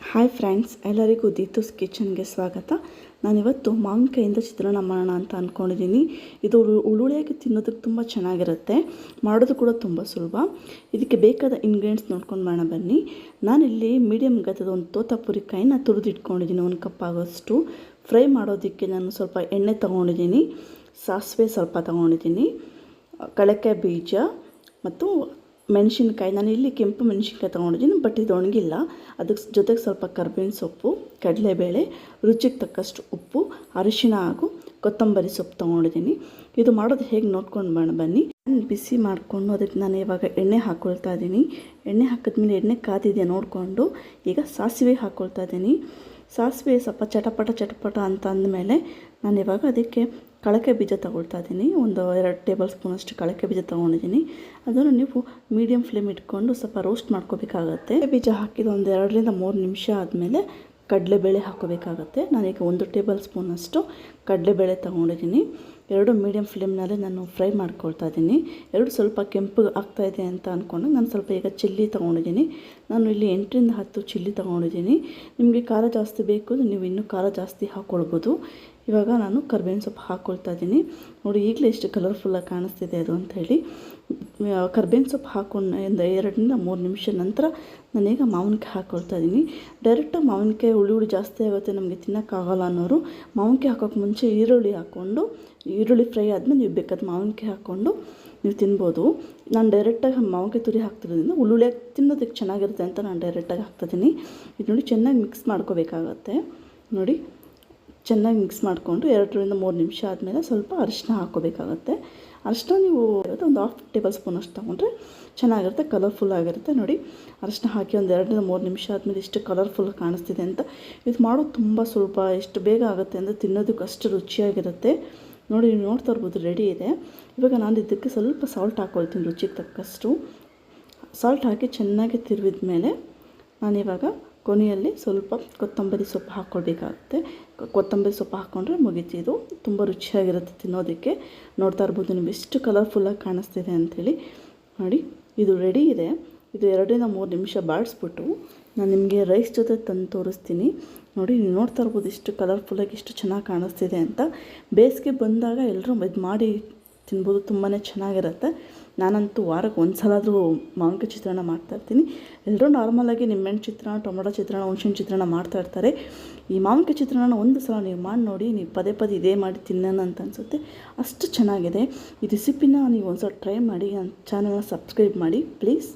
Hi friends, ಎಲ್ಲರಿಗೂ ದೀತೂಸ್ ಕಿಚನ್ಗೆ ಸ್ವಾಗತ. ನಾನಿವತ್ತು ಮಾವಿನಕಾಯಿಂದ ಚಿತ್ರಾನ್ನ ಮಾಡೋಣ ಅಂತ ಅಂದ್ಕೊಂಡಿದ್ದೀನಿ. ಇದು ಉಳುಳಿಯಾಗಿ ತಿನ್ನೋದಕ್ಕೆ ತುಂಬ ಚೆನ್ನಾಗಿರುತ್ತೆ, ಮಾಡೋದು ಕೂಡ ತುಂಬ ಸುಲಭ. ಇದಕ್ಕೆ ಬೇಕಾದ ಇಂಗ್ರೀಡಿಯೆಂಟ್ಸ್ ನೋಡ್ಕೊಂಡು ಮಾಡೋಣ ಬನ್ನಿ. ನಾನಿಲ್ಲಿ ಮೀಡಿಯಮ್ ಗಾತ್ರದ ಒಂದು ತೋತಾಪುರಿಕಾಯಿನ ತುರಿದಿಟ್ಕೊಂಡಿದ್ದೀನಿ, 1 ಕಪ್ ಆಗೋಷ್ಟು. ಫ್ರೈ ಮಾಡೋದಕ್ಕೆ ನಾನು ಸ್ವಲ್ಪ ಎಣ್ಣೆ ತೊಗೊಂಡಿದ್ದೀನಿ, ಸಾಸಿವೆ ಸ್ವಲ್ಪ ತೊಗೊಂಡಿದ್ದೀನಿ, ಕಡಲೆಕಾಯಿ ಬೀಜ ಮತ್ತು ಮೆಣಸಿನ್ಕಾಯಿ. ನಾನು ಇಲ್ಲಿ ಕೆಂಪು ಮೆಣಸಿನ್ಕಾಯಿ ತೊಗೊಂಡಿದ್ದೀನಿ, ಬಟ್ ಇದು ಒಣಗಿಲ್ಲ. ಅದಕ್ಕೆ ಜೊತೆಗೆ ಸ್ವಲ್ಪ ಕರ್ಬೇವಿನ ಸೊಪ್ಪು, ಕಡಲೆಬೇಳೆ, ರುಚಿಗೆ ತಕ್ಕಷ್ಟು ಉಪ್ಪು, ಅರಿಶಿಣ ಹಾಗೂ ಕೊತ್ತಂಬರಿ ಸೊಪ್ಪು ತೊಗೊಂಡಿದ್ದೀನಿ. ಇದು ಮಾಡೋದು ಹೇಗೆ ನೋಡ್ಕೊಂಡು ಬನ್ನಿ. ಬಿಸಿ ಮಾಡಿಕೊಂಡು ಅದಕ್ಕೆ ನಾನು ಇವಾಗ ಎಣ್ಣೆ ಹಾಕ್ಕೊಳ್ತಾ ಇದ್ದೀನಿ. ಎಣ್ಣೆ ಹಾಕಿದ್ಮೇಲೆ ಎಣ್ಣೆ ಕಾದಿದೆ ನೋಡಿಕೊಂಡು ಈಗ ಸಾಸಿವೆ ಹಾಕ್ಕೊಳ್ತಾ ಇದ್ದೀನಿ. ಸಾಸಿವೆ ಸ್ವಲ್ಪ ಚಟಪಟ ಅಂತ ಅಂದಮೇಲೆ ನಾನು ಇವಾಗ ಅದಕ್ಕೆ ಕಡಲೆಕಾಯಿ ಬೀಜ ತೊಗೊಳ್ತಾ ಇದ್ದೀನಿ. ಒಂದು 2 ಟೇಬಲ್ ಸ್ಪೂನಷ್ಟು ಕಡಲೆಕಾಯಿ ಬೀಜ ತೊಗೊಂಡಿದ್ದೀನಿ. ಅದನ್ನು ನೀವು ಮೀಡಿಯಮ್ ಫ್ಲೇಮ್ ಇಟ್ಕೊಂಡು ಸ್ವಲ್ಪ ರೋಸ್ಟ್ ಮಾಡ್ಕೋಬೇಕಾಗತ್ತೆ. ಬೀಜ ಹಾಕಿದ ಒಂದು 2 ರಿಂದ 3 ನಿಮಿಷ ಆದಮೇಲೆ ಕಡಲೆಬೇಳೆ ಹಾಕೋಬೇಕಾಗತ್ತೆ. ನಾನೀಗ 1 ಟೇಬಲ್ ಸ್ಪೂನಷ್ಟು ಕಡಲೆಬೇಳೆ ತೊಗೊಂಡಿದ್ದೀನಿ. 2 ಮೀಡಿಯಮ್ ಫ್ಲೇಮ್ನಲ್ಲೇ ನಾನು ಫ್ರೈ ಮಾಡ್ಕೊಳ್ತಾ ಇದ್ದೀನಿ. 2 ಸ್ವಲ್ಪ ಕೆಂಪು ಆಗ್ತಾಯಿದೆ ಅಂತ ಅಂದ್ಕೊಂಡು ನಾನು ಸ್ವಲ್ಪ ಈಗ ಚಿಲ್ಲಿ ತೊಗೊಂಡಿದ್ದೀನಿ. ನಾನು ಇಲ್ಲಿ 8 ರಿಂದ 10 ಚಿಲ್ಲಿ ತೊಗೊಂಡಿದ್ದೀನಿ. ನಿಮಗೆ ಖಾರ ಜಾಸ್ತಿ ಬೇಕು ನೀವು ಇನ್ನೂ ಖಾರ ಜಾಸ್ತಿ ಹಾಕ್ಕೊಳ್ಬೋದು. ಇವಾಗ ನಾನು ಕರ್ಬೇವಿನ ಸೊಪ್ಪು ಹಾಕ್ಕೊಳ್ತಾ ಇದ್ದೀನಿ. ನೋಡಿ ಈಗಲೇ ಎಷ್ಟು ಕಲರ್ಫುಲ್ಲಾಗಿ ಕಾಣಿಸ್ತಿದೆ ಅದು ಅಂಥೇಳಿ. ಕರ್ಬೇವಿನ ಸೊಪ್ಪು ಹಾಕ್ಕೊಂಡು 2 ರಿಂದ 3 ನಿಮಿಷ ನಂತರ ನಾನೀಗ ಮಾವಿನಕಾಯಿ ಹಾಕ್ಕೊಳ್ತಾ ಇದ್ದೀನಿ. ಡೈರೆಕ್ಟಾಗಿ ಮಾವಿನಕಾಯಿ ಹುಳಿ ಜಾಸ್ತಿ ಆಗುತ್ತೆ, ನಮಗೆ ತಿನ್ನೋಕ್ಕಾಗಲ್ಲ ಅನ್ನೋರು ಮಾವಿನಕಾಯಿ ಹಾಕೋಕ್ಕೆ ಮುಂಚೆ ಈರುಳ್ಳಿ ಫ್ರೈ ಆದಮೇಲೆ ನೀವು ಬೇಕಾದ ಮಾವಿನಕಾಯಿ ಹಾಕ್ಕೊಂಡು ನೀವು ತಿನ್ಬೋದು. ನಾನು ಡೈರೆಕ್ಟಾಗಿ ಮಾವಿನಕಾಯಿ ತುರಿ ಹಾಕ್ತಿರೋದ್ರಿಂದ ಹುಳಿಯಾಗಿ ತಿನ್ನೋದಕ್ಕೆ ಚೆನ್ನಾಗಿರುತ್ತೆ ಅಂತ ನಾನು ಡೈರೆಕ್ಟಾಗಿ ಹಾಕ್ತಿದ್ದೀನಿ. ಇದು ನೋಡಿ ಚೆನ್ನಾಗಿ ಮಿಕ್ಸ್ ಮಾಡ್ಕೋಬೇಕಾಗತ್ತೆ. ನೋಡಿ ಚೆನ್ನಾಗಿ ಮಿಕ್ಸ್ ಮಾಡಿಕೊಂಡು 2 ರಿಂದ 3 ನಿಮಿಷ ಆದಮೇಲೆ ಸ್ವಲ್ಪ ಅರಿಶಿನ ಹಾಕ್ಕೋಬೇಕಾಗತ್ತೆ. ಅರಿಶಿನ ನೀವು ಒಂದು 1/2 ಟೇಬಲ್ ಸ್ಪೂನ್ ಅಷ್ಟು ತೊಗೊಂಡ್ರೆ ಚೆನ್ನಾಗಿರುತ್ತೆ, ಕಲರ್ಫುಲ್ ಆಗಿರುತ್ತೆ. ನೋಡಿ ಅರಿಶಿನ ಹಾಕಿ ಒಂದು 2 ರಿಂದ 3 ನಿಮಿಷ ಆದಮೇಲೆ ಎಷ್ಟು ಕಲರ್ಫುಲ್ ಕಾಣಿಸ್ತಿದೆ ಅಂತ. ಇದು ಮಾಡೋದು ತುಂಬ ಸುಲಭ, ಎಷ್ಟು ಬೇಗ ಆಗುತ್ತೆ ಅಂದರೆ ತಿನ್ನೋದಕ್ಕೆ ಅಷ್ಟು ರುಚಿಯಾಗಿರುತ್ತೆ. ನೋಡಿ ನೀವು ನೋಡ್ತಾ ಇರ್ಬೋದು ರೆಡಿ ಇದೆ. ಇವಾಗ ನಾನು ಇದಕ್ಕೆ ಸ್ವಲ್ಪ ಸಾಲ್ಟ್ ಹಾಕ್ಕೊಳ್ತೀನಿ, ರುಚಿಗೆ ತಕ್ಕಷ್ಟು ಸಾಲ್ಟ್ ಹಾಕಿ ಚೆನ್ನಾಗಿ ತಿರುವಿದ ಮೇಲೆ ನಾನಿವಾಗ ಕೊನೆಯಲ್ಲಿ ಸ್ವಲ್ಪ ಕೊತ್ತಂಬರಿ ಸೊಪ್ಪು ಹಾಕ್ಕೊಳ್ಬೇಕಾಗುತ್ತೆ. ಕೊತ್ತಂಬರಿ ಸೊಪ್ಪು ಹಾಕ್ಕೊಂಡ್ರೆ ಮುಗೀತಿದು, ತುಂಬ ರುಚಿಯಾಗಿರುತ್ತೆ ತಿನ್ನೋದಕ್ಕೆ. ನೋಡ್ತಾ ಇರ್ಬೋದು ನೀವು ಎಷ್ಟು ಕಲರ್ಫುಲ್ಲಾಗಿ ಕಾಣಿಸ್ತಿದೆ ಅಂಥೇಳಿ. ನೋಡಿ ಇದು ರೆಡಿ ಇದೆ. ಇದು 2 ರಿಂದ 3 ನಿಮಿಷ ಬಾಡಿಸ್ಬಿಟ್ಟು ನಾನು ನಿಮಗೆ ರೈಸ್ ಜೊತೆ ತಂದು ತೋರಿಸ್ತೀನಿ. ನೋಡಿ ನೀವು ನೋಡ್ತಾ ಇರ್ಬೋದು ಎಷ್ಟು ಕಲರ್ಫುಲ್ಲಾಗಿ ಎಷ್ಟು ಚೆನ್ನಾಗಿ ಕಾಣಿಸ್ತಿದೆ ಅಂತ. ಬೇಸಿಗೆ ಬಂದಾಗ ಎಲ್ಲರೂ ಇದು ಮಾಡಿ ತಿನ್ಬೋದು, ತುಂಬಾ ಚೆನ್ನಾಗಿರುತ್ತೆ. ನಾನಂತೂ ವಾರಕ್ಕೆ 1 ಸಲ ಆದರೂ ಮಾವಿನಕಾಯಿ ಚಿತ್ರಾನ್ನ ಮಾಡ್ತಾಯಿರ್ತೀನಿ. ಎಲ್ಲರೂ ನಾರ್ಮಲಾಗಿ ನಿಂಬೆಹಣ್ಣು ಚಿತ್ರಾನ್ನ, ಟೊಮೊಟೊ ಚಿತ್ರಾನ್ನ, ಹುಣಸೆಹಣ್ಣು ಚಿತ್ರಾನ್ನ ಮಾಡ್ತಾಯಿರ್ತಾರೆ. ಈ ಮಾವಿನಕಾಯಿ ಚಿತ್ರಾನ್ನ 1 ಸಲ ನೀವು ಮಾಡಿ ನೋಡಿ, ನೀವು ಪದೇ ಇದೇ ಮಾಡಿ ತಿನ್ನೋಣ ಅಂತ ಅನಿಸುತ್ತೆ, ಅಷ್ಟು ಚೆನ್ನಾಗಿದೆ. ಈ ರೆಸಿಪಿನ ನೀವು ಒಂದು ಸಲ ಟ್ರೈ ಮಾಡಿ. ನನ್ನ ಚಾನಲ್ನ ಸಬ್ಸ್ಕ್ರೈಬ್ ಮಾಡಿ ಪ್ಲೀಸ್.